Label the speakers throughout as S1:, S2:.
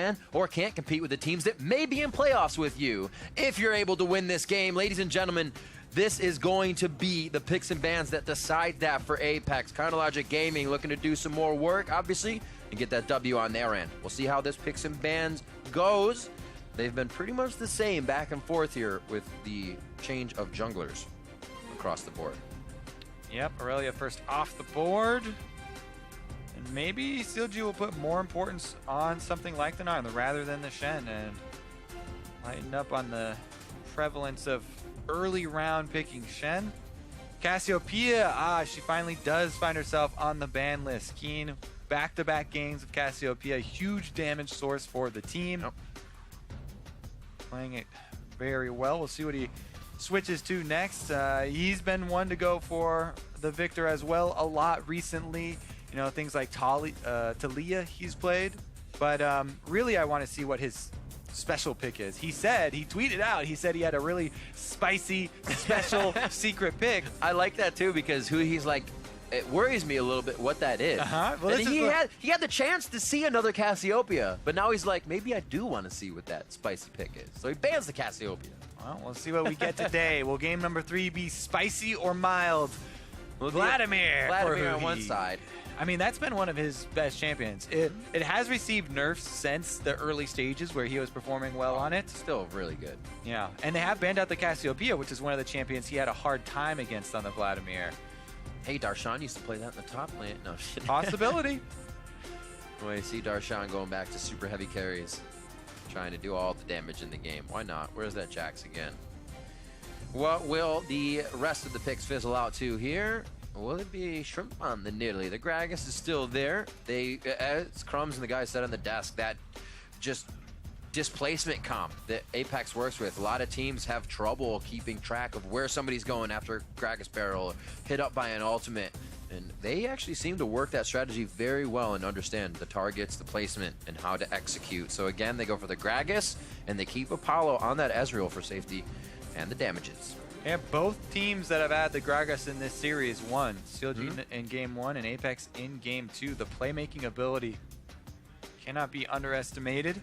S1: can or can't compete with the teams that may be in playoffs with you. If you're able to win this game, ladies and gentlemen, this is going to be the picks and bans that decide that for Apex. Chronologic Gaming looking to do some more work, obviously, and get that W on their end. We'll see how this picks and bans goes. They've been pretty much the same back and forth here with the change of junglers across the board.
S2: Yep, Aurelia first off the board. And maybe CLG will put more importance on something like the Narn rather than the Shen and lighten up on the prevalence of early round picking Shen. Cassiopeia, she finally does find herself on the ban list. Keen, back-to-back games of Cassiopeia, huge damage source for the team.
S1: Yep.
S2: Playing it very well. We'll see what he switches to next. He's been one to go for the Victor as well a lot recently. You know, things like Talia he's played. But really I want to see what his special pick is. He tweeted out, he said he had a really spicy, special secret pick.
S1: I like that too, because he's like, it worries me a little bit what that is.
S2: Well,
S1: he had the chance to see another Cassiopeia, but now he's like, maybe I do want to see what that spicy pick is. So he bans the Cassiopeia.
S2: Well, we'll see what we get today. Will game number 3 be spicy or mild? Vladimir
S1: on one side.
S2: I mean, that's been one of his best champions. It has received nerfs since the early stages where he was performing well on it.
S1: Still really good.
S2: Yeah, and they have banned out the Cassiopeia, which is one of the champions he had a hard time against on the Vladimir.
S1: Hey, Darshan used to play that in the top lane. No, shit.
S2: Possibility.
S1: Well, you see Darshan going back to super heavy carries, trying to do all the damage in the game. Why not? Where's that Jax again? What will the rest of the picks fizzle out to here? Will it be Shrimp on the Nidalee? The Gragas is still there. As Crumbs and the guy said on the desk, that just displacement comp that Apex works with. A lot of teams have trouble keeping track of where somebody's going after Gragas barrel or hit up by an ultimate. And they actually seem to work that strategy very well and understand the targets, the placement, and how to execute. So again, they go for the Gragas, and they keep Apollo on that Ezreal for safety and the damages.
S2: Yeah, both teams that have had the Gragas in this series won. CLG in Game 1 and Apex in Game 2. The playmaking ability cannot be underestimated.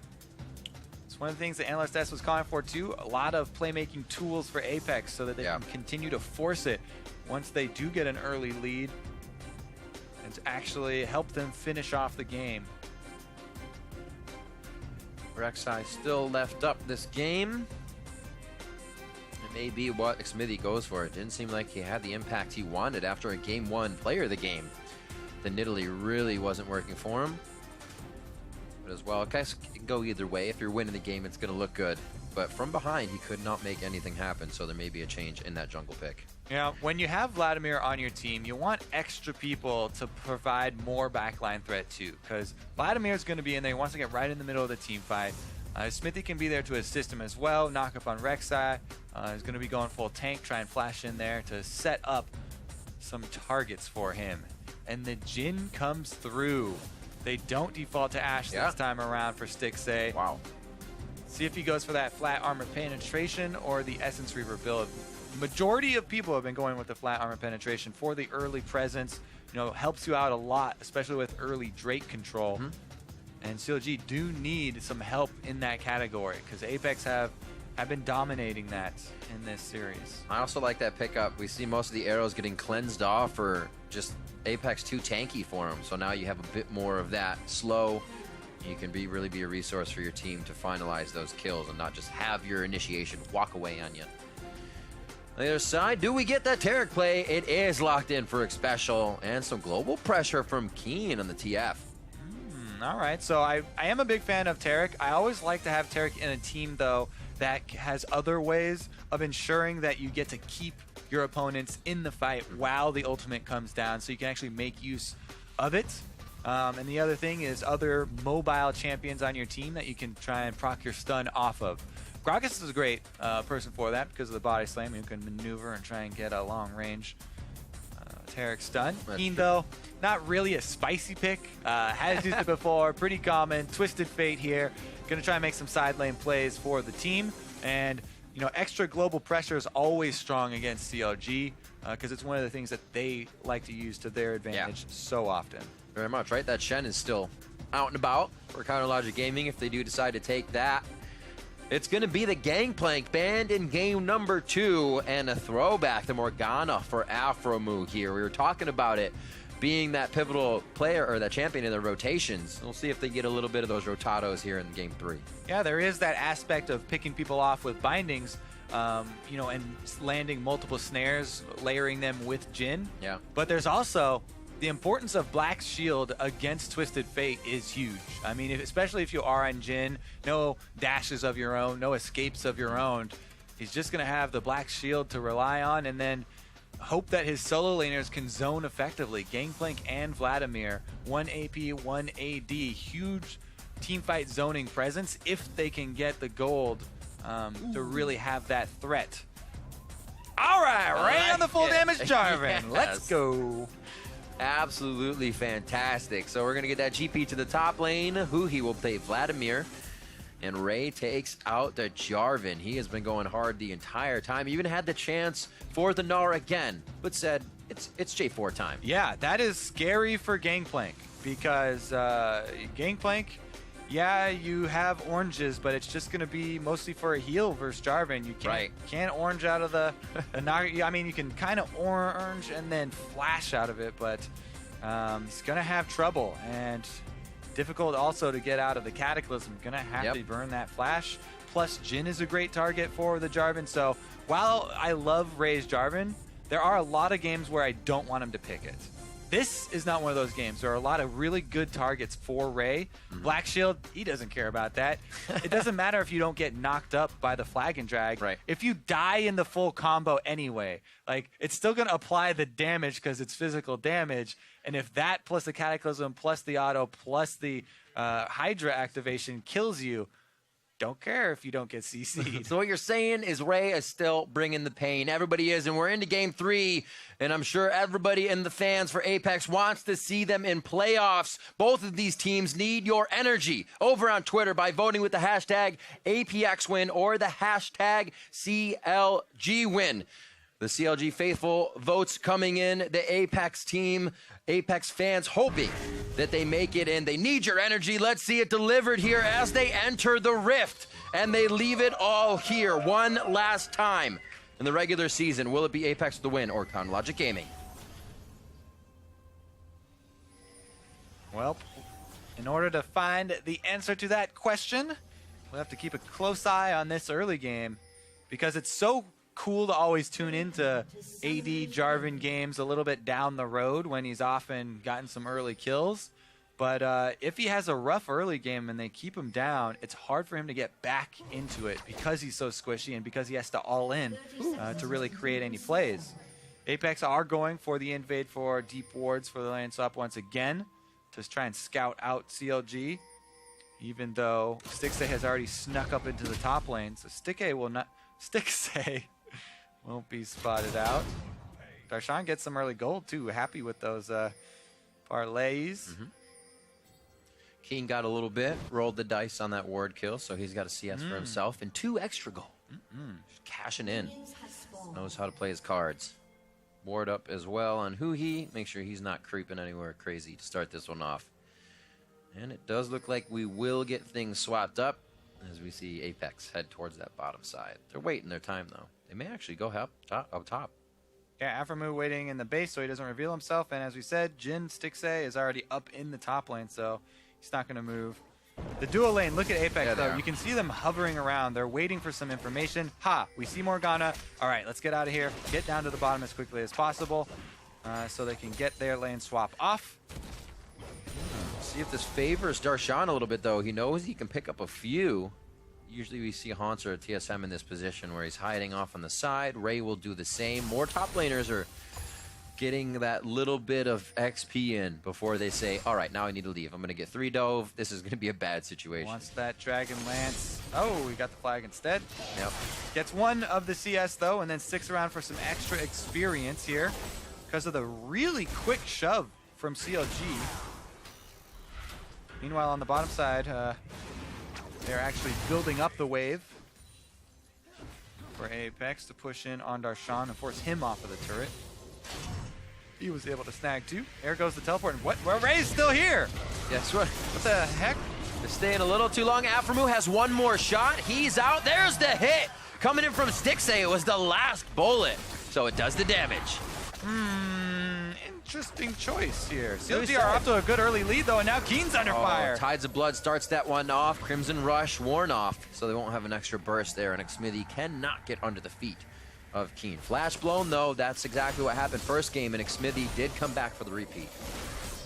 S2: It's one of the things that Analyst S was calling for too. A lot of playmaking tools for Apex so that they can continue to force it once they do get an early lead and to actually help them finish off the game.
S1: Rek'Sai still left up this game. May be what Smithy goes for. It didn't seem like he had the impact he wanted after a Game 1 player of the game. The Nidalee really wasn't working for him. But as well, guys can go either way. If you're winning the game, it's going to look good. But from behind, he could not make anything happen, so there may be a change in that jungle pick.
S2: Yeah, when you have Vladimir on your team, you want extra people to provide more backline threat too, because Vladimir's going to be in there. He wants to get right in the middle of the team fight. Smithy can be there to assist him as well, knock up on Rek'Sai. He's going to be going full tank, try and flash in there to set up some targets for him. And the Jhin comes through. They don't default to Ashe this time around for Stixxay.
S1: Wow.
S2: See if he goes for that flat armor penetration or the Essence Reaver build. Majority of people have been going with the flat armor penetration for the early presence. You know, helps you out a lot, especially with early Drake control. And CLG do need some help in that category because Apex have been dominating that in this series.
S1: I also like that pickup. We see most of the arrows getting cleansed off or just Apex too tanky for him. So now you have a bit more of that slow. You can really be a resource for your team to finalize those kills and not just have your initiation walk away on you. On the other side, do we get that Taric play? It is locked in for Special and some global pressure from Keen on the TF.
S2: All right, so I am a big fan of Taric. I always like to have Taric in a team, though, that has other ways of ensuring that you get to keep your opponents in the fight while the ultimate comes down, so you can actually make use of it. And the other thing is other mobile champions on your team that you can try and proc your stun off of. Gragas is a great person for that because of the body slam. You can maneuver and try and get a long range Taric stun. Keen, though, not really a spicy pick. Has used it before. Pretty common. Twisted Fate here. Gonna try and make some side lane plays for the team. And, you know, extra global pressure is always strong against CLG because it's one of the things that they like to use to their advantage so often.
S1: Very much, right? That Shen is still out and about. for Counter Logic Gaming if they do decide to take that. It's going to be the Gangplank banned in game number 2, and a throwback to Morgana for Afromoo here. We were talking about it being that pivotal player or that champion in the rotations. We'll see if they get a little bit of those rotatos here in game 3.
S2: Yeah, there is that aspect of picking people off with bindings, you know, and landing multiple snares, layering them with Jhin.
S1: Yeah.
S2: But there's also the importance of Black's shield against Twisted Fate is huge. I mean, especially if you are on Jhin, no dashes of your own, no escapes of your own. He's just going to have the Black shield to rely on, and then hope that his solo laners can zone effectively. Gangplank and Vladimir, 1 AP, 1 AD, huge teamfight zoning presence if they can get the gold to really have that threat. All right, right on the full damage Jarvan.
S1: Yes.
S2: Let's go.
S1: Absolutely fantastic. So we're going to get that GP to the top lane. Huhi will play Vladimir. And Ray takes out the Jarvan. He has been going hard the entire time. Even had the chance for the Gnar again, but said it's J4 time.
S2: Yeah, that is scary for Gangplank because Gangplank, yeah, you have oranges, but it's just going to be mostly for a heal versus Jarvan. You can't orange out of the Naga. I mean, you can kind of orange and then flash out of it, but he's going to have trouble. And difficult also to get out of the Cataclysm. Gonna have to burn that flash. Plus, Jhin is a great target for the Jarvan. So while I love Ray's Jarvan, there are a lot of games where I don't want him to pick it. This is not one of those games. There are a lot of really good targets for Ray. Black Shield, he doesn't care about that. It doesn't matter if you don't get knocked up by the flag and drag.
S1: Right.
S2: If you die in the full combo anyway, like it's still going to apply the damage because it's physical damage. And if that plus the Cataclysm plus the auto plus the Hydra activation kills you, don't care if you don't get CC'd.
S1: So what you're saying is Ray is still bringing the pain. Everybody is, and we're into game 3, and I'm sure everybody in the fans for Apex wants to see them in playoffs. Both of these teams need your energy over on Twitter by voting with the hashtag APXWin or the hashtag CLGWin. The CLG faithful votes coming in, the Apex team, Apex fans hoping that they make it in. They need your energy. Let's see it delivered here as they enter the Rift. And they leave it all here one last time in the regular season. Will it be Apex with the win or Counter Logic Gaming?
S2: Well, in order to find the answer to that question, we'll have to keep a close eye on this early game because it's so cool to always tune into AD Jarvan games a little bit down the road when he's often gotten some early kills. But if he has a rough early game and they keep him down, it's hard for him to get back into it because he's so squishy and because he has to all in to really create any plays. Apex are going for the invade for deep wards for the lane swap once again to try and scout out CLG, even though Stixay has already snuck up into the top lane. So Stixay won't be spotted out. Darshan gets some early gold too. Happy with those parlays.
S1: King got a little bit, rolled the dice on that ward kill, so he's got a CS for himself and 2 extra gold. Just cashing in. Knows how to play his cards. Ward up as well on Huhi. Make sure he's not creeping anywhere crazy to start this one off. And it does look like we will get things swapped up as we see Apex head towards that bottom side. They're waiting their time, though. They may actually go up top.
S2: Yeah, Afromoo waiting in the base so he doesn't reveal himself. And as we said, Jhin Stixay is already up in the top lane, so he's not going to move. The dual lane, look at Apex, though. You can see them hovering around. They're waiting for some information. Ha, we see Morgana. All right, let's get out of here. Get down to the bottom as quickly as possible so they can get their lane swap off.
S1: See if this favors Darshan a little bit, though. He knows he can pick up a few. Usually we see Haunts or TSM in this position where he's hiding off on the side. Ray will do the same. More top laners are getting that little bit of XP in before they say, all right, now I need to leave. I'm going to get 3 dove. This is going to be a bad situation.
S2: Wants that Dragon Lance. Oh, we got the flag instead.
S1: Yep.
S2: Gets 1 of the CS, though, and then sticks around for some extra experience here because of the really quick shove from CLG. Meanwhile, on the bottom side, they're actually building up the wave for Apex to push in on Darshan and force him off of the turret. He was able to snag 2. There goes the teleport. And what? Well, Ray's still here.
S1: Yes, what?
S2: What the heck?
S1: They're staying a little too long. Aframu has one more shot. He's out. There's the hit. Coming in from Stixay. It was the last bullet. So it does the damage.
S2: Interesting choice here. CLG are off to a good early lead, though, and now Keen's under fire.
S1: Tides of Blood starts that one off. Crimson Rush worn off, so they won't have an extra burst there, and Xmithy cannot get under the feet of Keen. Flash blown, though, that's exactly what happened first game, and Xmithy did come back for the repeat.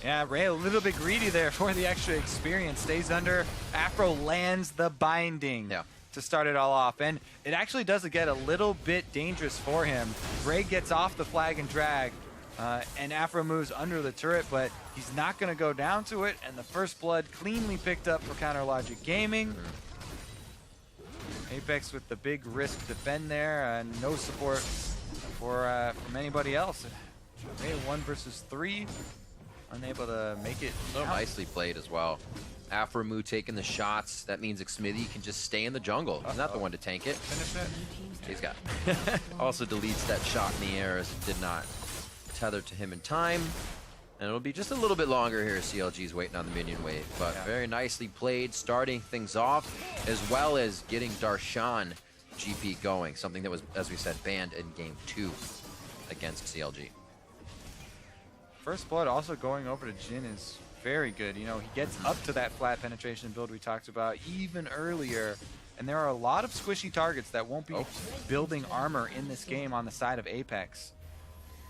S2: Yeah, Ray a little bit greedy there for the extra experience. Stays under. Afro lands the binding to start it all off, and it actually does get a little bit dangerous for him. Ray gets off the flag and drag, and Afro moves under the turret, but he's not going to go down to it, and the first blood cleanly picked up for Counter Logic Gaming. Apex with the big risk defend there, and no support from anybody else. Ray 1 versus 3, unable to make it.
S1: So nicely played as well. Aframu taking the shots. That means Xmithy can just stay in the jungle. He's not the one to tank it.
S2: Finish it.
S1: He's got also deletes that shot in the air as it did not tether to him in time. And it'll be just a little bit longer here. CLG's waiting on the minion wave. But very nicely played, starting things off, as well as getting Darshan GP going. Something that was, as we said, banned in game 2 against CLG.
S2: First blood also going over to Jin is very good. You know, he gets up to that flat penetration build we talked about even earlier. And there are a lot of squishy targets that won't be building armor in this game on the side of Apex.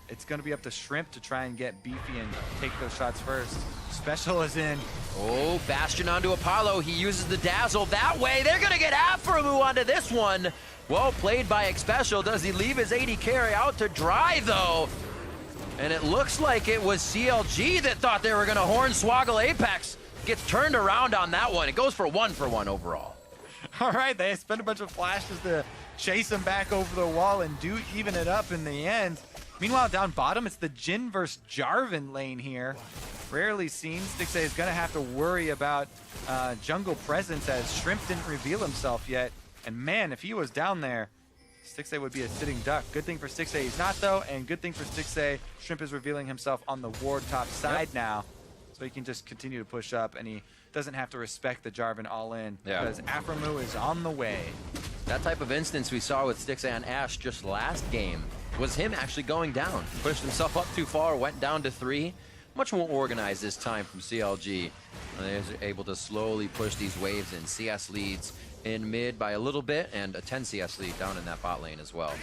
S2: It's going to be up to Shrimp to try and get beefy and take those shots first. Special is in.
S1: Oh, Bastion onto Apollo. He uses the dazzle that way. They're going to get Aframu onto this one. Well played by Xpecial. Does he leave his AD carry out to dry, though? And it looks like it was CLG that thought they were going to hornswoggle Apex. Gets turned around on that one. It goes for 1-for-1 overall.
S2: All right, they spend a bunch of flashes to chase him back over the wall and do even it up in the end. Meanwhile, down bottom, it's the Jin versus Jarvan lane here. Rarely seen. Stixay is going to have to worry about jungle presence as Shrimp didn't reveal himself yet. And man, if he was down there, Stixay would be a sitting duck. Good thing for Stixay he's not, though, and good thing for Stixay, Shrimp is revealing himself on the ward top side now. So he can just continue to push up, and he doesn't have to respect the Jarvan all-in because Aframu is on the way.
S1: That type of instance we saw with Stixay on Ashe just last game was him actually going down. Pushed himself up too far, went down to 3. Much more organized this time from CLG. And they're able to slowly push these waves in. CS leads in mid by a little bit, and a 10 CS lead down in that bot lane as well.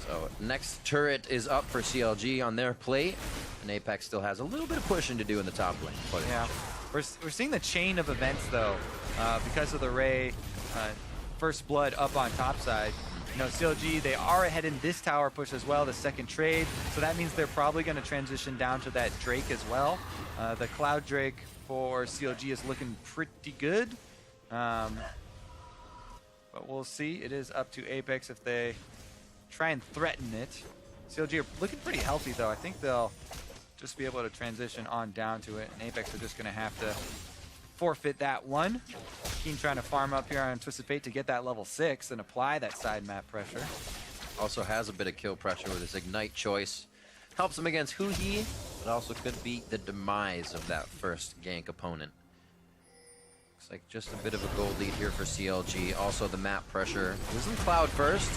S1: So next turret is up for CLG on their plate, and Apex still has a little bit of pushing to do in the top lane.
S2: Yeah, we're seeing the chain of events though, because of the Ray first blood up on top side. You know, CLG, they are ahead in this tower push as well, the second trade, so that means they're probably going to transition down to that Drake as well. The Cloud Drake for CLG is looking pretty good. But we'll see. It is up to Apex if they try and threaten it. CLG are looking pretty healthy, though. I think they'll just be able to transition on down to it, and Apex are just going to have to forfeit that one. Keen trying to farm up here on Twisted Fate to get that level 6 and apply that side map pressure.
S1: Also has a bit of kill pressure with his Ignite choice. Helps him against Huhi, but also could be the demise of that first gank opponent. Looks like just a bit of a gold lead here for CLG. Also the map pressure. Isn't Cloud first?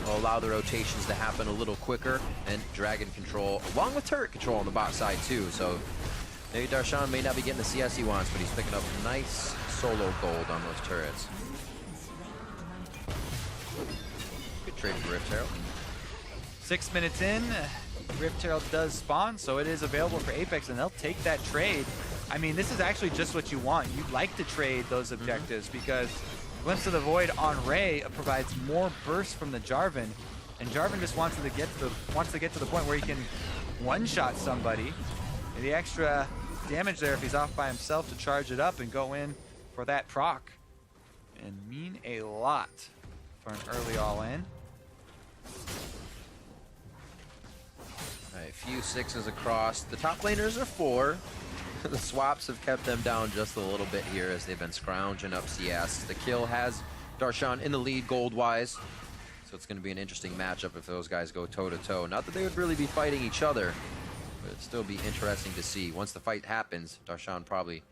S1: Will allow the rotations to happen a little quicker, and Dragon control, along with turret control on the bot side too. So maybe Darshan may not be getting the CS he wants, but he's picking up nice solo gold on those turrets. Good trade for Rift Herald.
S2: 6 minutes in, Rift Herald does spawn, so it is available for Apex, and they'll take that trade. I mean, this is actually just what you want. You'd like to trade those objectives because Glimpse of the Void on Ray provides more burst from the Jarvan, and Jarvan just wants to get to the point where he can one-shot somebody. And the extra damage there if he's off by himself to charge it up and go in for that proc, and mean a lot for an early all-in.
S1: All right, a few 6s across. The top laners are 4. The swaps have kept them down just a little bit here as they've been scrounging up CS. The kill has Darshan in the lead gold-wise, so it's going to be an interesting matchup if those guys go toe-to-toe. Not that they would really be fighting each other, but it'd still be interesting to see. Once the fight happens, Darshan probably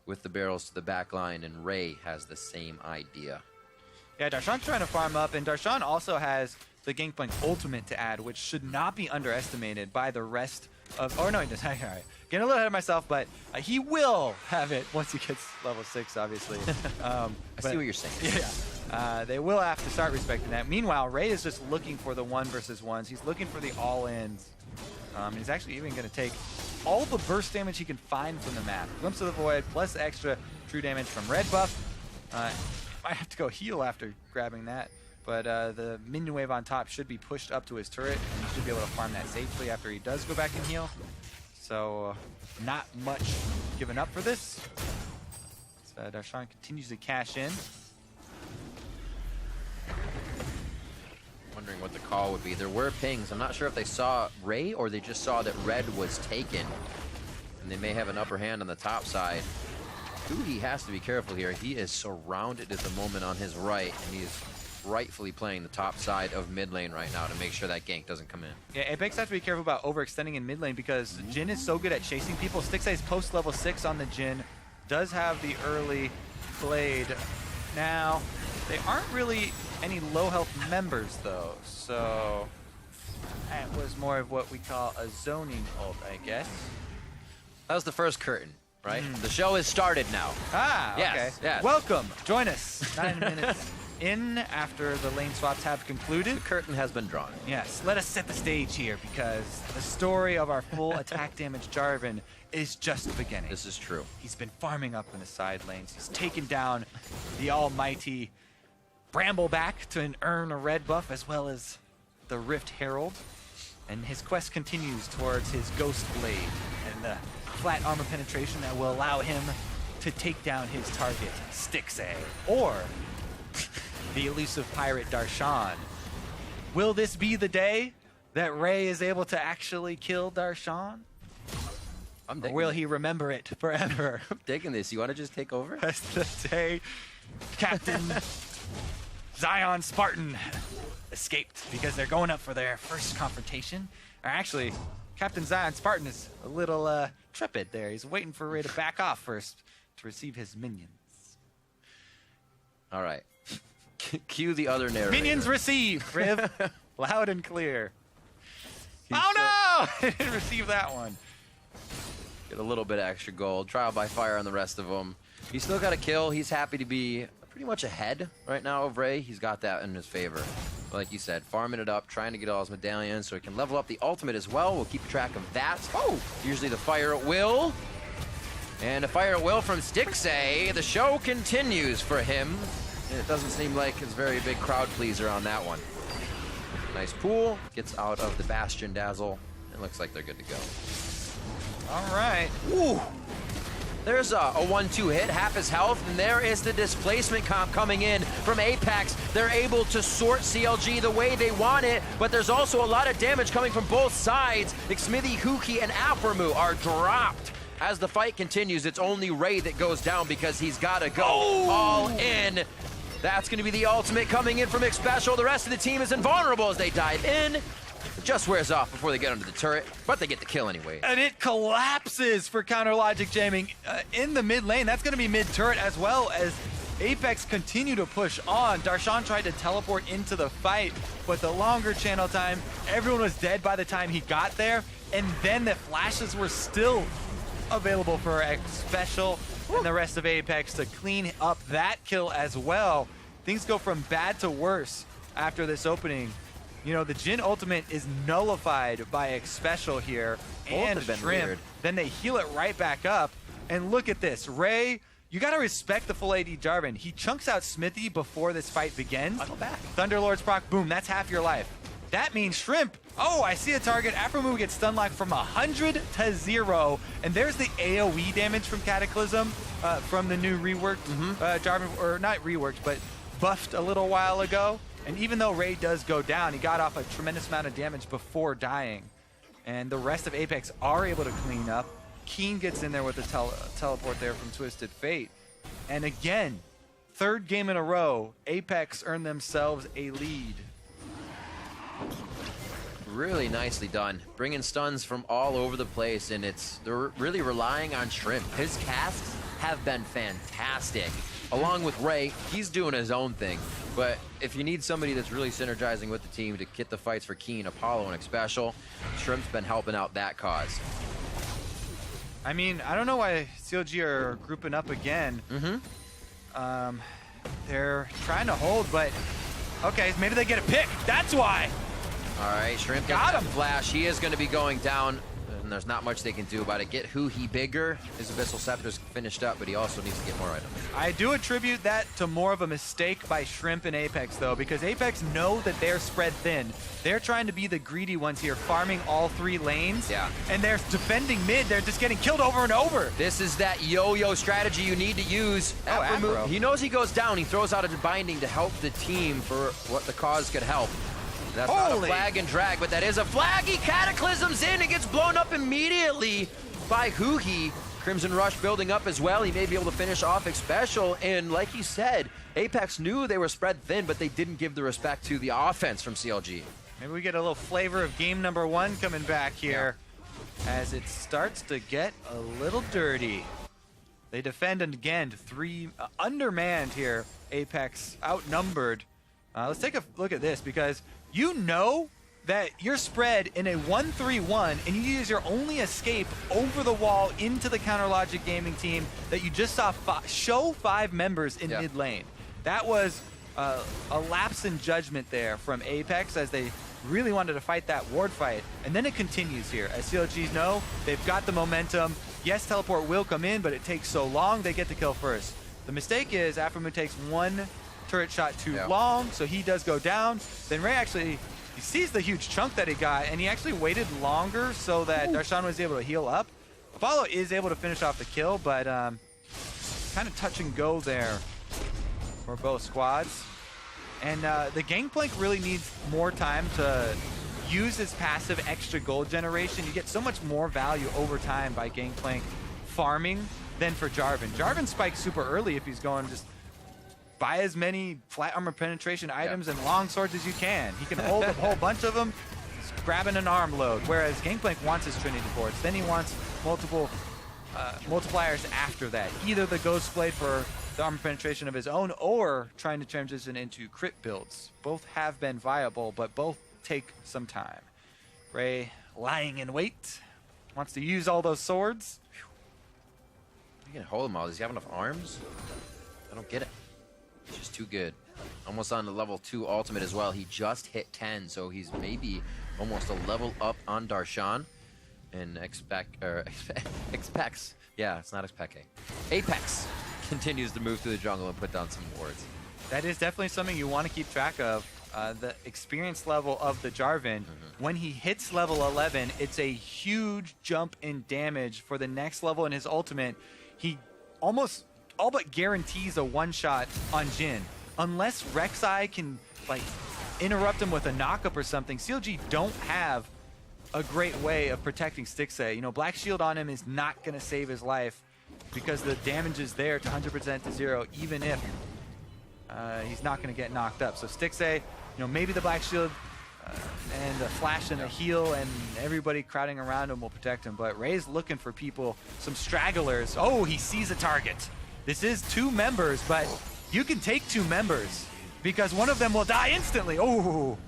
S1: with the barrels to the back line, and Ray has the same idea.
S2: Yeah, Darshan's trying to farm up, and Darshan also has the Gangplank ultimate to add, which should not be underestimated by the rest of... Oh, no, he doesn't. All right. Getting a little ahead of myself, but he will have it once he gets level 6, obviously.
S1: I see what you're saying.
S2: Yeah. They will have to start respecting that. Meanwhile, Ray is just looking for the 1 versus 1s. He's looking for the all-ins. He's actually even going to take all the burst damage he can find from the map. Glimpse of the Void, plus extra true damage from red buff. Might have to go heal after grabbing that. But the minion wave on top should be pushed up to his turret, and he should be able to farm that safely after he does go back and heal. So not much given up for this. So Darshan continues to cash in.
S1: Wondering what the call would be. There were pings. I'm not sure if they saw Ray or they just saw that red was taken. And they may have an upper hand on the top side. He has to be careful here. He is surrounded at the moment on his right, and he is rightfully playing the top side of mid lane right now to make sure that gank doesn't come in.
S2: Yeah, APX has to be careful about overextending in mid lane because Jhin is so good at chasing people. Stixxay's post level 6 on the Jhin does have the early blade. Now, they aren't really any low health members though, so that was more of what we call a zoning ult, I guess.
S1: That was the first curtain, right? The show has started now.
S2: Ah, okay.
S1: Yes, yes.
S2: Welcome. Join us. 9 minutes in after the lane swaps have concluded.
S1: The curtain has been drawn.
S2: Yes, let us set the stage here because the story of our full attack damage Jarvan is just beginning.
S1: This is true.
S2: He's been farming up in the side lanes. He's taken down the almighty Brambleback to earn a red buff as well as the Rift Herald. And his quest continues towards his Ghost Blade and the flat armor penetration that will allow him to take down his target, Stixxay, or the elusive pirate Darshan. Will this be the day that Ray is able to actually kill Darshan? Or will he remember it forever?
S1: I'm digging this. You want to just take over?
S2: That's the day Captain Zion Spartan escaped because they're going up for their first confrontation. Or actually, Captain Zion Spartan is a little trepid there. He's waiting for Ray to back off first to receive his minions.
S1: All right. Cue the other narrator.
S2: Minions received, Riv. Loud and clear.
S1: He's
S2: oh no! I didn't receive that one.
S1: Get a little bit of extra gold. Trial by fire on the rest of them. He's still got a kill. He's happy to be pretty much ahead right now of Ray. He's got that in his favor. But like you said, farming it up, trying to get all his medallions so he can level up the ultimate as well. We'll keep track of that. Oh! Usually the fire at will. And a fire at will from Stixxay. The show continues for him. And it doesn't seem like it's a very big crowd pleaser on that one. Nice pool. Gets out of the Bastion Dazzle. It looks like they're good to go.
S2: All right.
S1: Ooh. There's a 1-2 hit, half his health, and there is the displacement comp coming in from APX. They're able to sort CLG the way they want it, but there's also a lot of damage coming from both sides. Xmithie, Huki, and Aphromoo are dropped. As the fight continues, it's only Ray that goes down because he's got to go all in. That's going to be the ultimate coming in from Xpecial. The rest of the team is invulnerable as they dive in. It just wears off before they get under the turret, but they get the kill anyway.
S2: And it collapses for counter logic jamming in the mid lane. That's going to be mid turret as well as Apex continue to push on. Darshan tried to teleport into the fight, but the longer channel time, everyone was dead by the time he got there, and then the flashes were still available for Xpecial and the rest of Apex to clean up that kill as well. Things go from bad to worse after this opening. You know, the Jhin ultimate is nullified by Xpecial here and Shrimp. Then they heal it right back up. And look at this. Ray, you got to respect the full AD Jarvan. He chunks out Xmithie before this fight begins. Thunderlord's proc, boom, that's half your life. That means Shrimp. Oh, I see a target. Aphromoo gets stun locked from 100 to 0. And there's the AoE damage from Cataclysm from the new reworked Jarvan, or not reworked, but buffed a little while ago. And even though Ray does go down, he got off a tremendous amount of damage before dying. And the rest of Apex are able to clean up. Keen gets in there with the teleport there from Twisted Fate. And again, third game in a row, Apex earned themselves a lead.
S1: Really nicely done. Bringing stuns from all over the place, and they're really relying on Shrimp. His casts have been fantastic. Along with Ray, he's doing his own thing. But if you need somebody that's really synergizing with the team to get the fights for Keen, Apollo, and Xpecial, Shrimp's been helping out that cause.
S2: I mean, I don't know why CLG are grouping up again. They're trying to hold, but okay, maybe they get a pick. That's why.
S1: All right, Shrimp
S2: Got him.
S1: Flash. He is going to be going down, and there's not much they can do about it. Get He bigger. His Abyssal Scepter's finished up, but he also needs to get more items.
S2: I do attribute that to more of a mistake by Shrimp and Apex, though, because Apex know that they're spread thin. They're trying to be the greedy ones here, farming all 3 lanes.
S1: Yeah.
S2: And they're defending mid. They're just getting killed over and over.
S1: This is that yo-yo strategy you need to use.
S2: Afro.
S1: He knows he goes down. He throws out a binding to help the team for what the cause could help. That's not a flag and drag, but that is a flag. He cataclysms in and gets blown up immediately by Huhi. Crimson Rush building up as well. He may be able to finish off Xpecial. And like he said, Apex knew they were spread thin, but they didn't give the respect to the offense from CLG.
S2: Maybe we get a little flavor of game number 1 coming back here as it starts to get a little dirty. They defend again, 3 undermanned here. Apex outnumbered. Let's take a look at this, because you know that you're spread in a 1-3-1 and you use your only escape over the wall into the Counter Logic Gaming team that you just saw show 5 members in mid lane. That was a lapse in judgment there from Apex as they really wanted to fight that ward fight. And then it continues here as CLGs know they've got the momentum. Yes, teleport will come in, but it takes so long they get the kill first. The mistake is Afromu takes 1 turret shot too long, so he does go down. Then Ray actually, he sees the huge chunk that he got, and he actually waited longer so that Darshan was able to heal up. Apollo is able to finish off the kill, but kind of touch and go there for both squads. And the Gangplank really needs more time to use his passive extra gold generation. You get so much more value over time by Gangplank farming than for Jarvan. Jarvan spikes super early if he's going just buy as many flat armor penetration items and long swords as you can. He can hold a whole bunch of them, grabbing an arm load. Whereas Gangplank wants his Trinity boards. Then he wants multiple multipliers after that. Either the Ghost Blade for the armor penetration of his own, or trying to transition into crit builds. Both have been viable, but both take some time. Ray lying in wait, wants to use all those swords.
S1: You can hold him all. Does he have enough arms? I don't get it. He's just too good. Almost on the level 2 ultimate as well. He just hit 10, so he's maybe almost a level up on Darshan. And Xpex. Yeah, it's not Xpeke. Apex continues to move through the jungle and put down some wards.
S2: That is definitely something you want to keep track of. The experience level of the Jarvan. When he hits level 11, it's a huge jump in damage for the next level in his ultimate. He almost all but guarantees a one-shot on Jhin. Unless Rek'Sai can like interrupt him with a knockup or something, CLG don't have a great way of protecting Stixxay. You know, Black Shield on him is not going to save his life because the damage is there to 100% to 0, even if he's not going to get knocked up. So Stixxay, you know, maybe the Black Shield and the flash and the heal and everybody crowding around him will protect him. But Ray's looking for people, some stragglers. Oh, he sees a target. This is 2 members, but you can take 2 members because one of them will die instantly. Oh,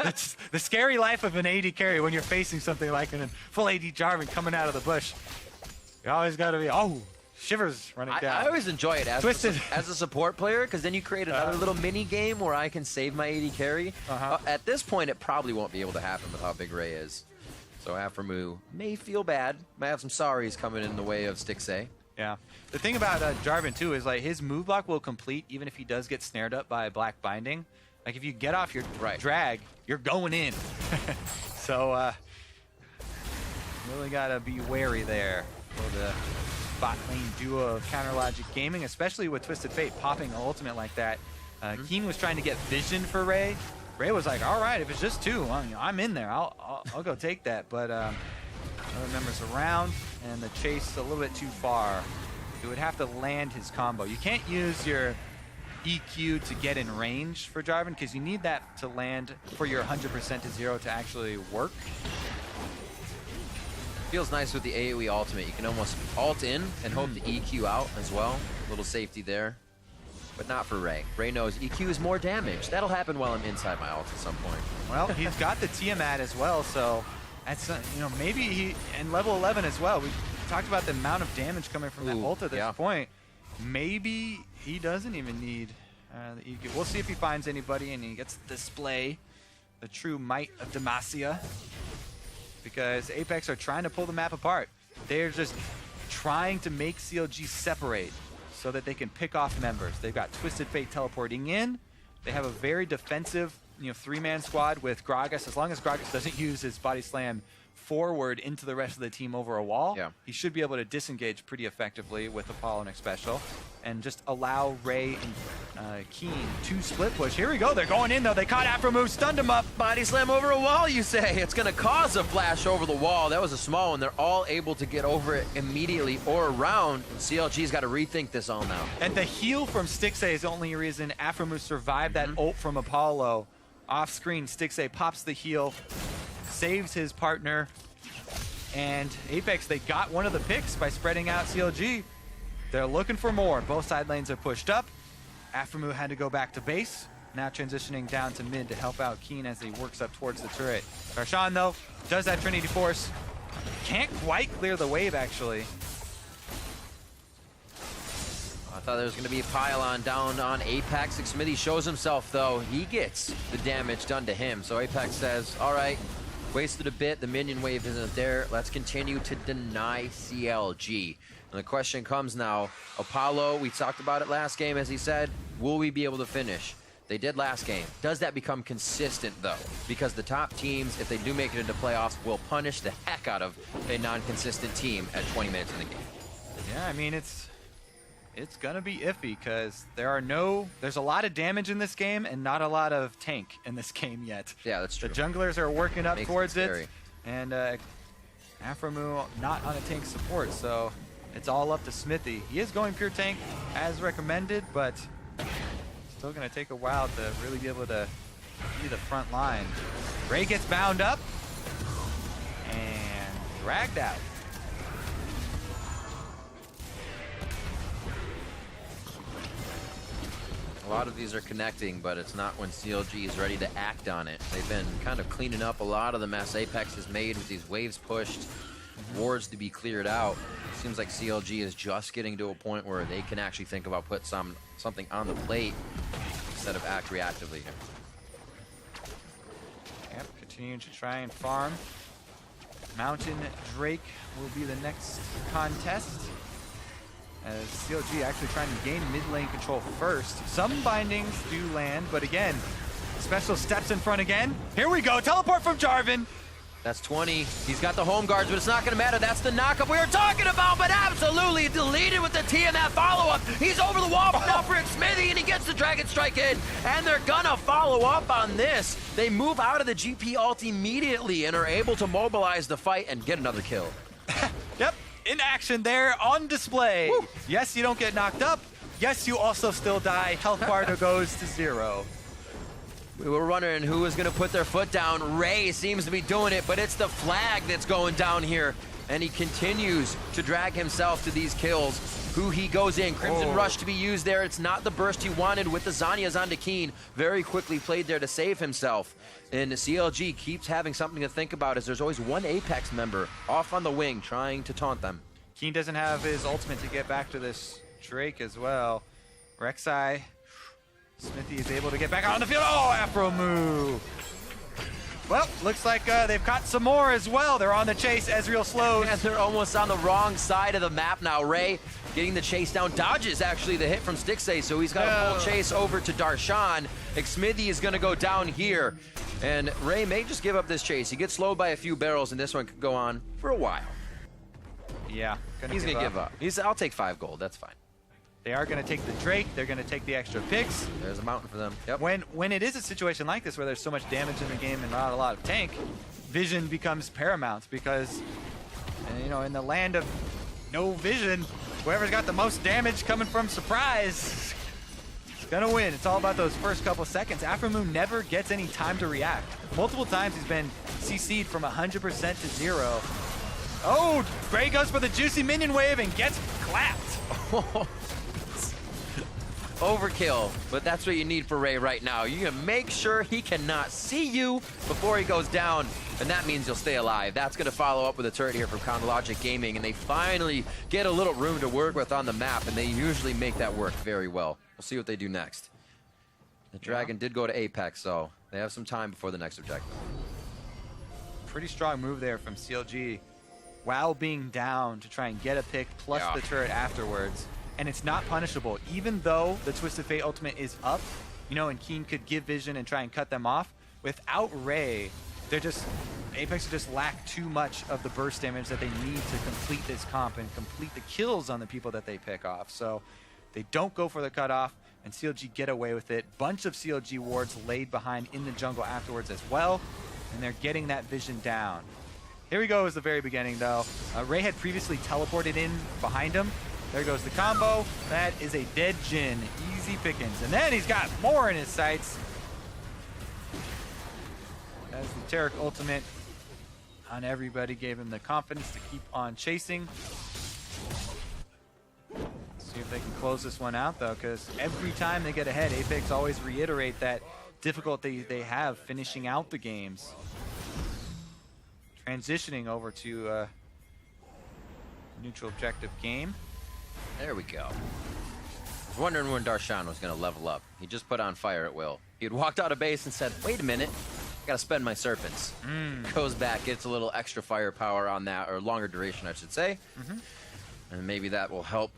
S2: that's the scary life of an AD carry when you're facing something like a full AD Jarvan coming out of the bush. You always got to be, shivers running down.
S1: I always enjoy it as a support player because then you create another little mini game where I can save my AD carry. At this point, it probably won't be able to happen with how big Ray is. So Afromu may feel bad. Might have some sorries coming in the way of Stixxay.
S2: Yeah. The thing about Jarvan, too, is like his move block will complete even if he does get snared up by Black Binding. Like if you get off your drag, you're going in. So really got to be wary there for the bot lane duo of Counter Logic Gaming, especially with Twisted Fate popping an ultimate like that. Keen was trying to get vision for Ray. Ray was like, all right, if it's just 2, I'm in there. I'll go take that. But other members around, and the chase a little bit too far. He would have to land his combo. You can't use your EQ to get in range for Jarvan because you need that to land for your 100% to 0 to actually work.
S1: Feels nice with the AoE ultimate. You can almost ult in and hope to EQ out as well. A little safety there. But not for Ray. Ray knows EQ is more damage. That'll happen while I'm inside my ult at some point.
S2: Well, he's got the Tiamat as well, so that's, you know, maybe he, and level 11 as well. We talked about the amount of damage coming from that ult at this point. Maybe he doesn't even need the EQ. We'll see if he finds anybody and he gets to display the true might of Demacia, because Apex are trying to pull the map apart. They're just trying to make CLG separate so that they can pick off members. They've got Twisted Fate teleporting in. They have a very defensive, you know, 3-man squad with Gragas. As long as Gragas doesn't use his body slam forward into the rest of the team over a wall, he should be able to disengage pretty effectively with Apollo next special and just allow Ray and Keen to split push. Here we go. They're going in, though. They caught Afro move, stunned him up.
S1: Body slam over a wall, you say. It's going to cause a flash over the wall. That was a small one. They're all able to get over it immediately or around. CLG's got to rethink this all now.
S2: And the heal from Stixay is the only reason Afro move survived that ult from Apollo. Off screen, Stixay pops the heal, saves his partner, and Apex, they got one of the picks by spreading out CLG. They're looking for more. Both side lanes are pushed up. Aframu had to go back to base, now transitioning down to mid to help out Keen as he works up towards the turret. Darshan, though, does that Trinity Force. Can't quite clear the wave, actually.
S1: I thought there was going to be a pylon down on Apex. Smithy shows himself, though. He gets the damage done to him. So Apex says, all right, wasted a bit. The minion wave isn't there. Let's continue to deny CLG. And the question comes now, Apollo, we talked about it last game, as he said, will we be able to finish? They did last game. Does that become consistent, though? Because the top teams, if they do make it into playoffs, will punish the heck out of a non-consistent team at 20 minutes in the game.
S2: Yeah, I mean, it's gonna be iffy because there's a lot of damage in this game and not a lot of tank in this game yet.
S1: Yeah, that's true.
S2: The junglers are working up towards it, and Aframu not on a tank support, so it's all up to Smithy. He is going pure tank as recommended, but still gonna take a while to really be able to see the front line. Ray gets bound up and dragged out.
S1: A lot of these are connecting, but it's not when CLG is ready to act on it. They've been kind of cleaning up a lot of the mess Apex has made with these waves pushed, wards to be cleared out. Seems like CLG is just getting to a point where they can actually think about put something on the plate instead of act reactively here.
S2: Yep, continuing to try and farm. Mountain Drake will be the next contest, as CLG actually trying to gain mid lane control first. Some bindings do land, but again, special steps in front again. Here we go, teleport from Jarvan.
S1: That's 20. He's got the home guards, but it's not going to matter. That's the knockup we were talking about, but absolutely deleted with the TNF follow-up. He's over the wall now for Smithy, and he gets the Dragon Strike in, and they're going to follow up on this. They move out of the GP ult immediately and are able to mobilize the fight and get another kill.
S2: Yep, in action there, on display. Woo. Yes, you don't get knocked up. Yes, you also still die. Health bar goes to 0.
S1: We were wondering who was going to put their foot down. Ray seems to be doing it, but it's the flag that's going down here. And he continues to drag himself to these kills. Who he goes in. Crimson Rush to be used there. It's not the burst he wanted with the Zanyas onto Keen. Very quickly played there to save himself. And CLG keeps having something to think about, as there's always one Apex member off on the wing trying to taunt them.
S2: Keen doesn't have his ultimate to get back to this Drake as well. Rek'Sai. Smithy is able to get back on the field. Oh, Afro move. Well, looks like they've caught some more as well. They're on the chase. Ezreal slows.
S1: And they're almost on the wrong side of the map now. Ray getting the chase down. Dodges actually the hit from Stixay, so he's got a full chase over to Darshan. Smithy is going to go down here. And Ray may just give up this chase. He gets slowed by a few barrels, and this one could go on for a while.
S2: Yeah.
S1: He's going to give up. I'll take 5 gold. That's fine.
S2: They are going to take the Drake. They're going to take the extra picks.
S1: There's a mountain for them. Yep.
S2: When it is a situation like this where there's so much damage in the game and not a lot of tank, vision becomes paramount because, you know, in the land of no vision, whoever's got the most damage coming from surprise is going to win. It's all about those first couple seconds. Aframu never gets any time to react. Multiple times he's been CC'd from 100% to 0. Oh, Ray goes for the juicy minion wave and gets clapped.
S1: Overkill, but that's what you need for Ray right now. You can make sure he cannot see you before he goes down, and that means you'll stay alive. That's going to follow up with a turret here from Chronologic Gaming, and they finally get a little room to work with on the map, and they usually make that work very well. We'll see what they do next. The Dragon did go to Apex, so they have some time before the next objective.
S2: Pretty strong move there from CLG while being down to try and get a pick plus the turret afterwards. And it's not punishable, even though the Twisted Fate ultimate is up, you know, and Keen could give vision and try and cut them off. Without Ray, they're just, Apex just lack too much of the burst damage that they need to complete this comp and complete the kills on the people that they pick off. So they don't go for the cutoff, and CLG get away with it. Bunch of CLG wards laid behind in the jungle afterwards as well, and they're getting that vision down. Here we go is the very beginning, though. Ray had previously teleported in behind him. There goes the combo. That is a dead Jhin. Easy pickings. And then he's got more in his sights. As the Taric ultimate on everybody gave him the confidence to keep on chasing. See if they can close this one out, though, because every time they get ahead, Apex always reiterate that difficulty they have finishing out the games. Transitioning over to a neutral objective game.
S1: There we go. I was wondering when Darshan was going to level up. He just put on fire at will. He had walked out of base and said, wait a minute, I got to spend my serpents. Goes back, gets a little extra firepower on that, or longer duration, I should say. And maybe that will help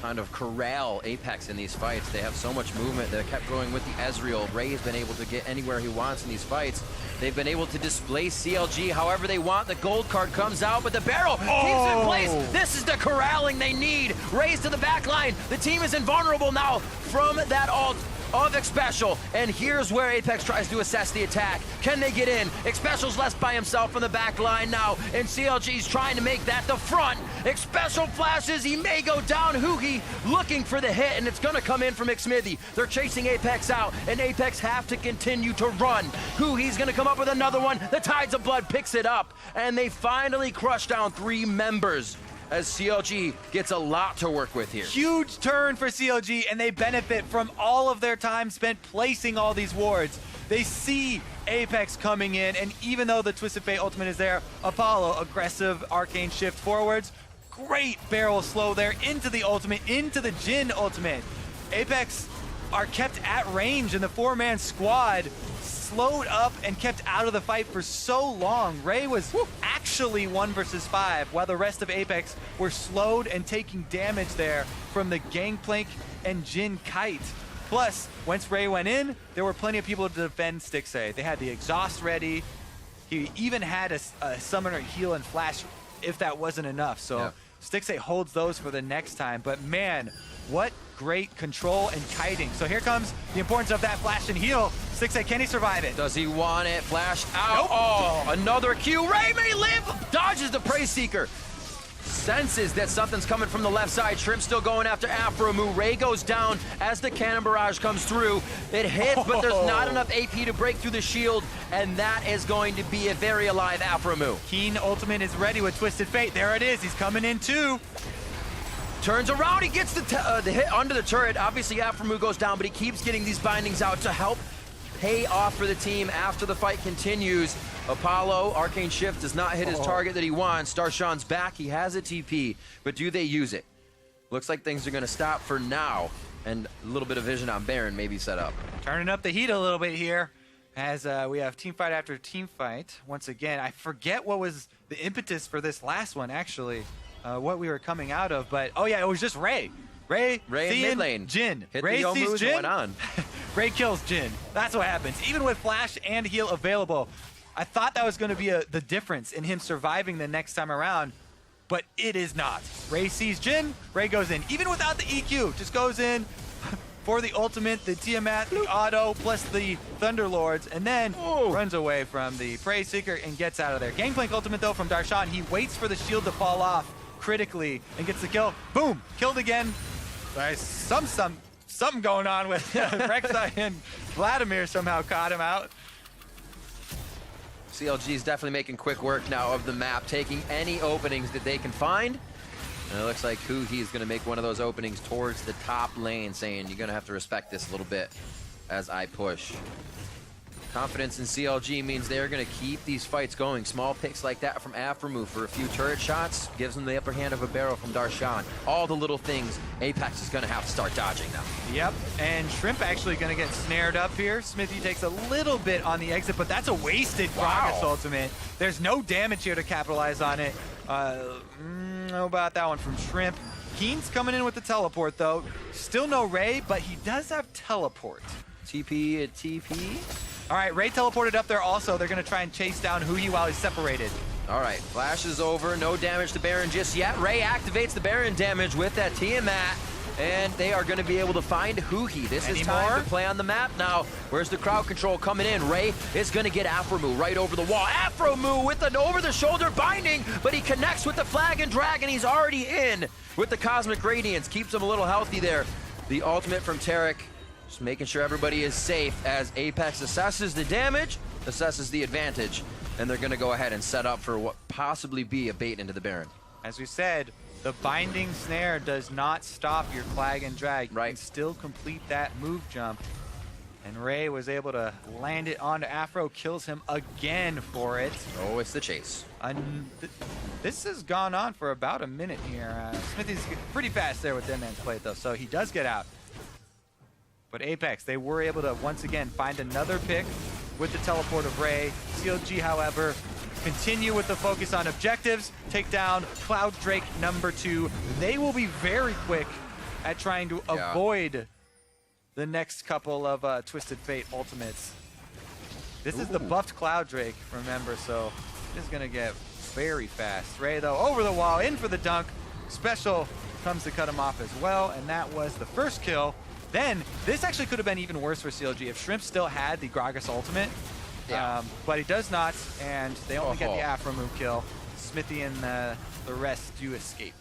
S1: kind of corral Apex in these fights. They have so much movement. They kept going with the Ezreal. Ray has been able to get anywhere he wants in these fights. They've been able to displace CLG however they want. The gold card comes out, but the barrel keeps in place. This is the corralling they need. Ray's to the back line. The team is invulnerable now from that ult of Xpecial, and here's where Apex tries to assess the attack. Can they get in? Xpecial's left by himself from the back line now, and CLG's trying to make that the front. Xpecial flashes, he may go down. Hugi looking for the hit, and it's gonna come in from Xmithy. They're chasing Apex out, and Apex have to continue to run. Hugi's gonna come up with another one. The Tides of Blood picks it up, and they finally crush down 3 members, as CLG gets a lot to work with here.
S2: Huge turn for CLG, and they benefit from all of their time spent placing all these wards. They see Apex coming in, and even though the Twisted Fate ultimate is there, Apollo, aggressive arcane shift forwards, great barrel slow there into the ultimate, into the Jhin ultimate. Apex are kept at range, and the 4-man squad slowed up and kept out of the fight for so long. Ray was actually 1 versus 5, while the rest of Apex were slowed and taking damage there from the Gangplank and Jhin kite. Plus, once Ray went in, there were plenty of people to defend Stixxay. They had the exhaust ready. He even had a summoner heal and flash if that wasn't enough. So Stixxay holds those for the next time. But man, what great control and kiting. So here comes the importance of that flash and heal. Stixxay, can he survive it?
S1: Does he want it? Flash out.
S2: Nope.
S1: Oh, another Q. Ray may live. Dodges the Prey Seeker. Senses that something's coming from the left side. Shrimp still going after Afromu. Ray goes down as the cannon barrage comes through. It hits, but there's not enough AP to break through the shield, and that is going to be a very alive Afromu.
S2: Keen ultimate is ready with Twisted Fate. There it is. He's coming in too.
S1: Turns around, he gets the hit under the turret. Obviously, Afromu goes down, but he keeps getting these bindings out to help pay off for the team after the fight continues. Apollo, Arcane Shift does not hit his target that he wants. Darshan's back, he has a TP, but do they use it? Looks like things are gonna stop for now, and a little bit of vision on Baron may be set up.
S2: Turning up the heat a little bit here as we have team fight after team fight. Once again, I forget what was the impetus for this last one, actually. What we were coming out of, but oh yeah, it was just Ray. Ray
S1: in mid lane.
S2: Jhin.
S1: Hit
S2: Ray
S1: the
S2: sees
S1: Yomus
S2: Jhin.
S1: and went on.
S2: Ray kills Jhin. That's what happens. Even with flash and heal available, I thought that was going to be the difference in him surviving the next time around, but it is not. Ray sees Jhin. Ray goes in, even without the EQ. Just goes in for the ultimate, the Tiamat, the auto, plus the Thunderlords, and then runs away from the Prey Seeker and gets out of there. Gangplank ultimate though from Darshan. He waits for the shield to fall off critically and gets the kill. Boom, killed again. There's something going on with Rek'Sai, and Vladimir somehow caught him out.
S1: CLG is definitely making quick work now of the map, taking any openings that they can find. And it looks like Huhi's going to make one of those openings towards the top lane, saying, you're going to have to respect this a little bit as I push. Confidence in CLG means they're going to keep these fights going. Small picks like that from Afremu for a few turret shots gives them the upper hand of a barrel from Darshan. All the little things APX is going to have to start dodging now.
S2: Yep, and Shrimp actually going to get snared up here. Smithy takes a little bit on the exit, but that's a wasted Gragas ultimate. There's no damage here to capitalize on it. Know about that one from Shrimp. Keen's coming in with the teleport, though. Still no Ray, but he does have teleport.
S1: TP at TP.
S2: All right, Ray teleported up there also. They're going to try and chase down Huhi while he's separated.
S1: All right, flash is over. No damage to Baron just yet. Ray activates the Baron damage with that Tiamat, and they are going to be able to find Huhi. This is time to play on the map now. Where's the crowd control coming in? Ray is going to get Afremu right over the wall. Afremu with an over-the-shoulder binding, but he connects with the flag and drag, and he's already in with the Cosmic Radiance. Keeps him a little healthy there. The ultimate from Tarek. Just making sure everybody is safe as Apex assesses the damage, assesses the advantage, and they're going to go ahead and set up for what possibly be a bait into the Baron.
S2: As we said, the binding snare does not stop your flag and drag. You can still complete that move jump. And Ray was able to land it onto Afro, kills him again for it.
S1: Oh, it's the chase.
S2: This has gone on for about a minute here. Smithy's pretty fast there with Dead Man's Plate, though, so he does get out. But Apex, they were able to once again find another pick with the teleport of Ray. CLG, however, continue with the focus on objectives, take down Cloud Drake #2. They will be very quick at trying to avoid the next couple of Twisted Fate ultimates. This is the buffed Cloud Drake, remember, so this is gonna get very fast. Ray, though, over the wall, in for the dunk. Special comes to cut him off as well, and that was the first kill. Then, this actually could have been even worse for CLG if Shrimp still had the Gragas ultimate. But he does not, and they only get the Afremu kill. Smithy and the rest do escape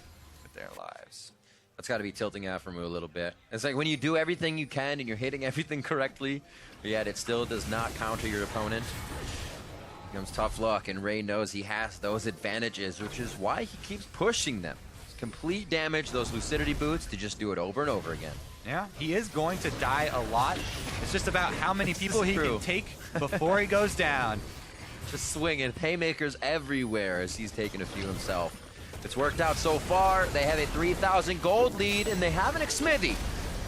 S2: with their lives.
S1: That's got to be tilting Afremu a little bit. It's like when you do everything you can and you're hitting everything correctly, yet it still does not counter your opponent. It becomes tough luck, and Ray knows he has those advantages, which is why he keeps pushing them. Complete damage, those Lucidity boots, to just do it over and over again.
S2: Yeah, he is going to die a lot. It's just about how many people he can take before he goes down.
S1: Just swinging haymakers everywhere as he's taking a few himself. It's worked out so far. They have a 3,000 gold lead, and they have an Xmithy.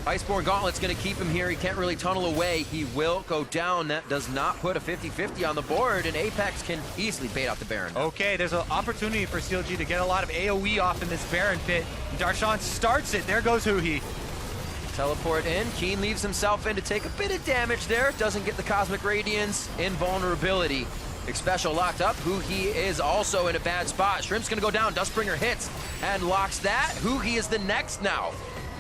S1: Iceborne Gauntlet's going to keep him here. He can't really tunnel away. He will go down. That does not put a 50-50 on the board, and Apex can easily bait out the Baron.
S2: Okay, there's an opportunity for CLG to get a lot of AoE off in this Baron pit. Darshan starts it. There goes Huhi.
S1: Teleport in. Keen leaves himself in to take a bit of damage there. Doesn't get the Cosmic Radiance. Invulnerability. Special locked up. Huhi is also in a bad spot. Shrimp's going to go down. Dustbringer hits and locks that. Huhi is the next now.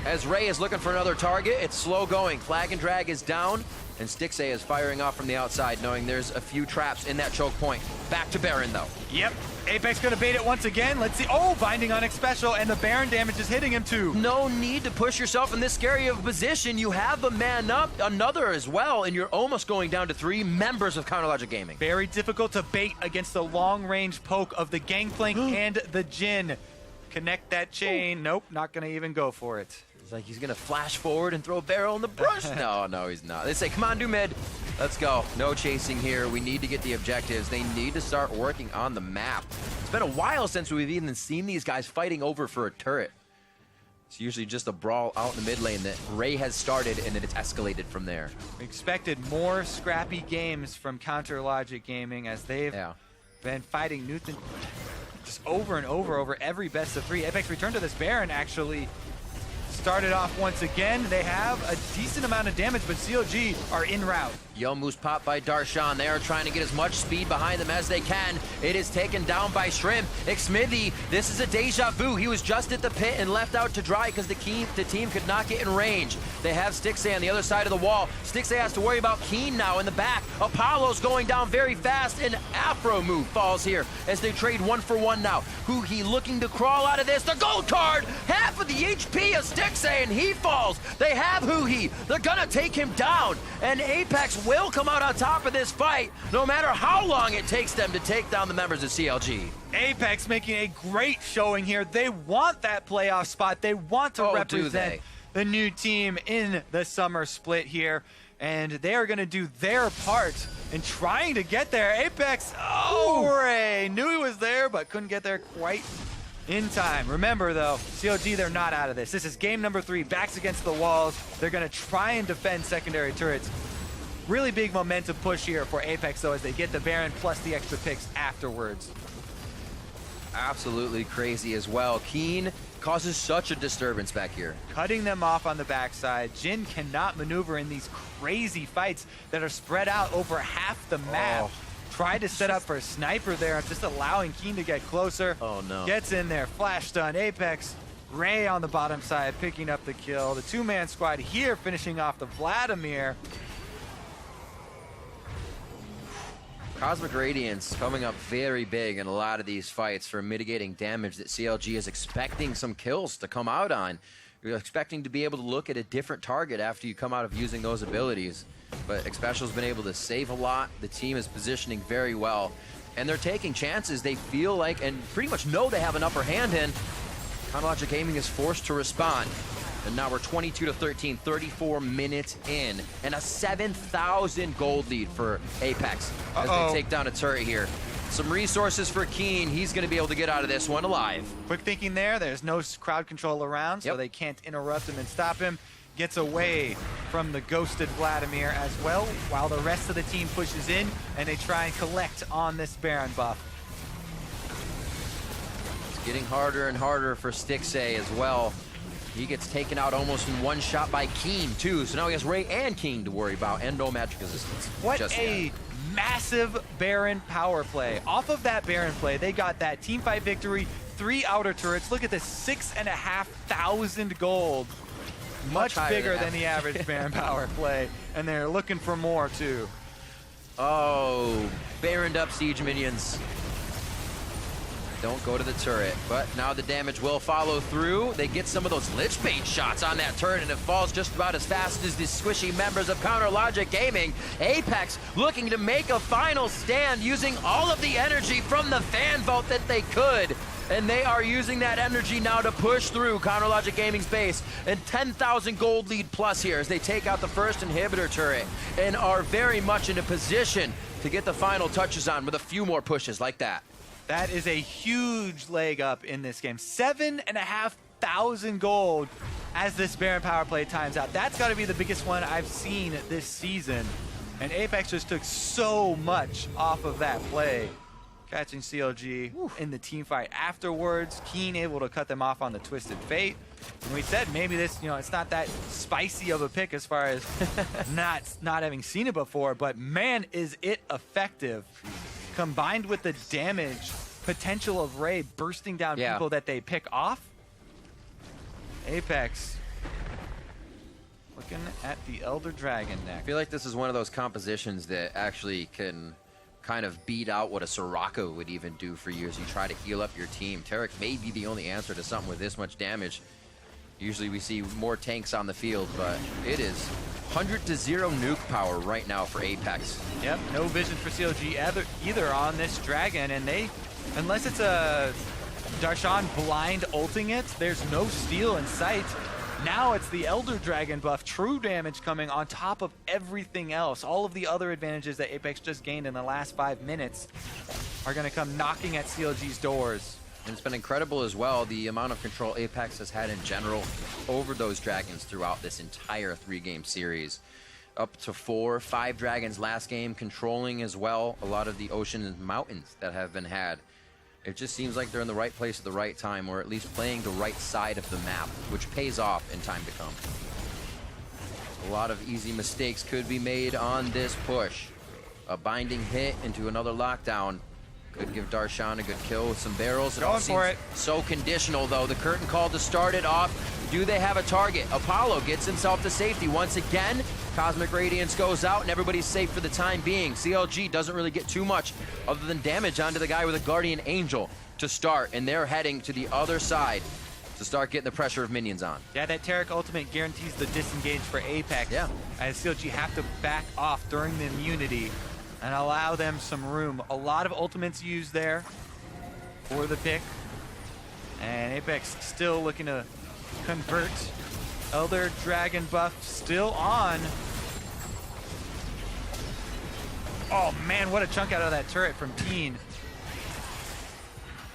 S1: As Ray is looking for another target, it's slow going. Flag and drag is down, and Stixay is firing off from the outside, knowing there's a few traps in that choke point. Back to Baron, though.
S2: Yep. Apex gonna bait it once again. Let's see. Oh, binding on X Special, and the Baron damage is hitting him too.
S1: No need to push yourself in this scary of a position. You have a man up, another as well, and you're almost going down to 3 members of Counterlogic Gaming.
S2: Very difficult to bait against the long-range poke of the Gangplank and the Jhin. Connect that chain. Nope, not gonna even go for it.
S1: It's like he's gonna flash forward and throw a barrel in the brush. No, he's not. They say, come on, do mid. Let's go. No chasing here. We need to get the objectives. They need to start working on the map. It's been a while since we've even seen these guys fighting over for a turret. It's usually just a brawl out in the mid lane that Ray has started, and then it's escalated from there.
S2: We expected more scrappy games from Counterlogic Gaming as they've been fighting Newton just over and over every best of 3. Apex return to this Baron actually started off once again. They have a decent amount of damage, but CLG are in route.
S1: Yomu's popped by Darshan. They are trying to get as much speed behind them as they can. It is taken down by Shrimp. Xmithy, this is a deja vu. He was just at the pit and left out to dry because the team could not get in range. They have Stixay on the other side of the wall. Stixay has to worry about Keen now in the back. Apollo's going down very fast, and Afremu falls here as they trade 1 for 1 now. Huhi looking to crawl out of this. The gold card! Half of the HP of Stixay! Stixxay, and he falls. They have Huhi. They're gonna take him down, and Apex will come out on top of this fight, no matter how long it takes them to take down the members of CLG.
S2: Apex making a great showing here. They want that playoff spot. They want to represent the new team in the summer split here, and they are going to do their part in trying to get there. Apex, Ray knew he was there, but couldn't get there quite in time. Remember, though, CLG, they're not out of this. This is game number 3, backs against the walls. They're going to try and defend secondary turrets. Really big momentum push here for Apex, though, as they get the Baron plus the extra picks afterwards.
S1: Absolutely crazy as well. Keen causes such a disturbance back here.
S2: Cutting them off on the backside. Jin cannot maneuver in these crazy fights that are spread out over half the map. Tried to set up for a sniper there, just allowing Keen to get closer.
S1: Oh no.
S2: Gets in there, flash stun. Apex, Ray on the bottom side picking up the kill. The 2-man squad here finishing off the Vladimir.
S1: Cosmic Radiance coming up very big in a lot of these fights for mitigating damage that CLG is expecting some kills to come out on. You're expecting to be able to look at a different target after you come out of using those abilities. But Xpecial's been able to save a lot. The team is positioning very well. And they're taking chances they feel like and pretty much know they have an upper hand in. Chronologic Gaming is forced to respond. And now we're 22-13, 34 minutes in, and a 7,000 gold lead for Apex as they take down a turret here. Some resources for Keen. He's going to be able to get out of this one alive.
S2: Quick thinking there. There's no crowd control around, so they can't interrupt him and stop him. Gets away from the ghosted Vladimir as well, while the rest of the team pushes in, and they try and collect on this Baron buff.
S1: It's getting harder and harder for Stixxay as well. He gets taken out almost in one shot by Keen, too. So now he has Ray and Keen to worry about, and no magic resistance.
S2: What a massive Baron power play. Off of that Baron play, they got that teamfight victory, 3 outer turrets. Look at this, 6,500 gold. Much bigger than the average Baron power play, and they're looking for more, too.
S1: Oh, Baroned up siege minions. Don't go to the turret, but now the damage will follow through. They get some of those lich bait shots on that turret, and it falls just about as fast as the squishy members of Chronologic Gaming. Apex looking to make a final stand using all of the energy from the fan vote that they could. And they are using that energy now to push through Chronologic Gaming's base. And 10,000 gold lead plus here as they take out the first inhibitor turret and are very much in a position to get the final touches on with a few more pushes like that.
S2: That is a huge leg up in this game. 7,500 gold as this Baron power play times out. That's got to be the biggest one I've seen this season. And Apex just took so much off of that play. Catching CLG in the team fight afterwards. Keen able to cut them off on the Twisted Fate. And we said maybe this, it's not that spicy of a pick as far as not having seen it before, but man, is it effective. Combined with the damage potential of Ray bursting down people that they pick off. Apex looking at the Elder Dragon next.
S1: I feel like this is one of those compositions that actually can kind of beat out what a Soraka would even do for you as you try to heal up your team. Tarek may be the only answer to something with this much damage. Usually we see more tanks on the field, but it is 100 to 0 nuke power right now for Apex.
S2: Yep, no vision for CLG either on this Dragon, and they, unless it's a Darshan blind ulting it, there's no steal in sight. Now it's the Elder Dragon buff, true damage coming on top of everything else. All of the other advantages that Apex just gained in the last 5 minutes are going to come knocking at CLG's doors.
S1: And it's been incredible as well, the amount of control Apex has had in general over those dragons throughout this entire 3-game series. Up to 4, 5 dragons last game, controlling as well a lot of the ocean and mountains that have been had. It just seems like they're in the right place at the right time, or at least playing the right side of the map, which pays off in time to come. A lot of easy mistakes could be made on this push. A binding hit into another lockdown could give Darshan a good kill with some barrels. It all seems so conditional, though. The curtain call to start it off. Do they have a target? Apollo gets himself to safety once again. Cosmic Radiance goes out, and everybody's safe for the time being. CLG doesn't really get too much other than damage onto the guy with a Guardian Angel to start, and they're heading to the other side to start getting the pressure of minions on.
S2: Yeah, that Taric ultimate guarantees the disengage for Apex.
S1: Yeah.
S2: As CLG have to back off during the immunity and allow them some room. A lot of ultimates used there for the pick. And Apex still looking to convert. Elder Dragon buff still on. Oh man, what a chunk out of that turret from Teen.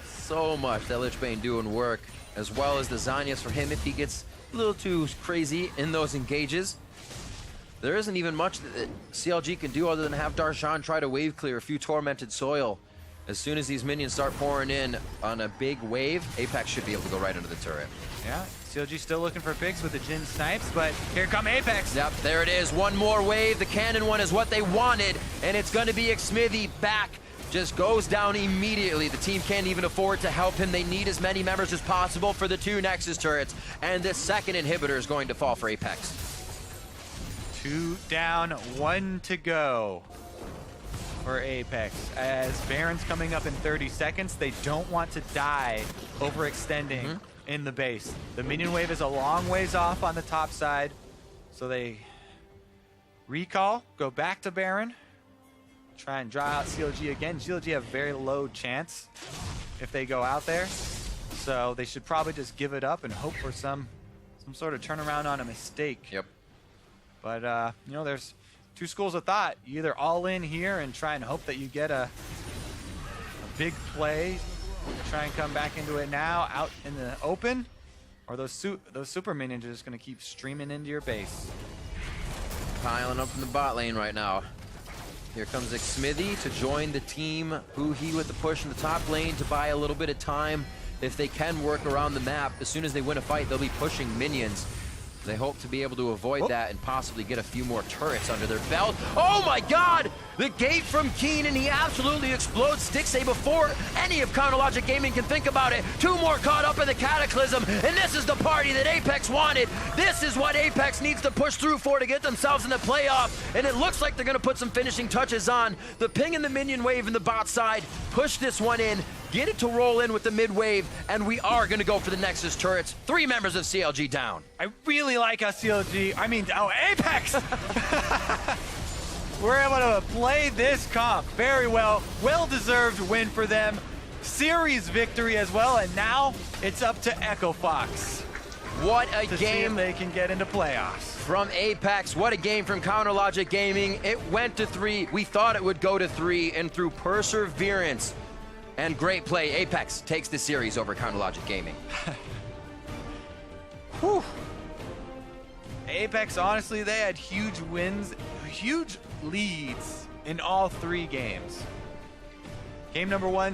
S1: So much that Lichbane doing work, as well as the Zanyas for him if he gets a little too crazy in those engages. There isn't even much that CLG can do other than have Darshan try to wave clear a few Tormented Soil. As soon as these minions start pouring in on a big wave, Apex should be able to go right under the turret.
S2: Yeah, CLG still looking for picks with the Jin snipes, but here come Apex.
S1: Yep, there it is. One more wave. The cannon one is what they wanted, and it's going to be Xmithy back. Just goes down immediately. The team can't even afford to help him. They need as many members as possible for the 2 Nexus turrets, and this second inhibitor is going to fall for Apex.
S2: 2 down, 1 to go for Apex. As Baron's coming up in 30 seconds, they don't want to die overextending in the base. The minion wave is a long ways off on the top side, so they recall, go back to Baron, try and draw out CLG again. CLG have very low chance if they go out there, so they should probably just give it up and hope for some sort of turnaround on a mistake.
S1: Yep.
S2: But, you know, there's 2 schools of thought. You either all in here and try and hope that you get a big play, try and come back into it now, out in the open, or those super minions are just going to keep streaming into your base.
S1: Piling up in the bot lane right now. Here comes Xmithy to join the team. Huhi with the push in the top lane to buy a little bit of time. If they can work around the map, as soon as they win a fight, they'll be pushing minions. They hope to be able to avoid that and possibly get a few more turrets under their belt. Oh my god! The gate from Keen, and he absolutely explodes Stixay before any of Counterlogic Gaming can think about it. 2 more caught up in the Cataclysm, and this is the party that Apex wanted. This is what Apex needs to push through for to get themselves in the playoff, and it looks like they're going to put some finishing touches on. The ping and the minion wave in the bot side, push this one in, get it to roll in with the mid wave, and we are going to go for the Nexus turrets. 3 members of CLG down.
S2: I really like how Apex! We're able to play this comp very well. Well-deserved win for them. Series victory as well, and now it's up to Echo Fox.
S1: What a
S2: to
S1: game
S2: see if they can get into playoffs.
S1: From Apex. What a game from Counterlogic Gaming. It went to 3. We thought it would go to 3, and through perseverance and great play, Apex takes the series over Counterlogic Gaming.
S2: Whew. Apex, honestly, they had huge wins, huge leads in all 3 games. Game number 1,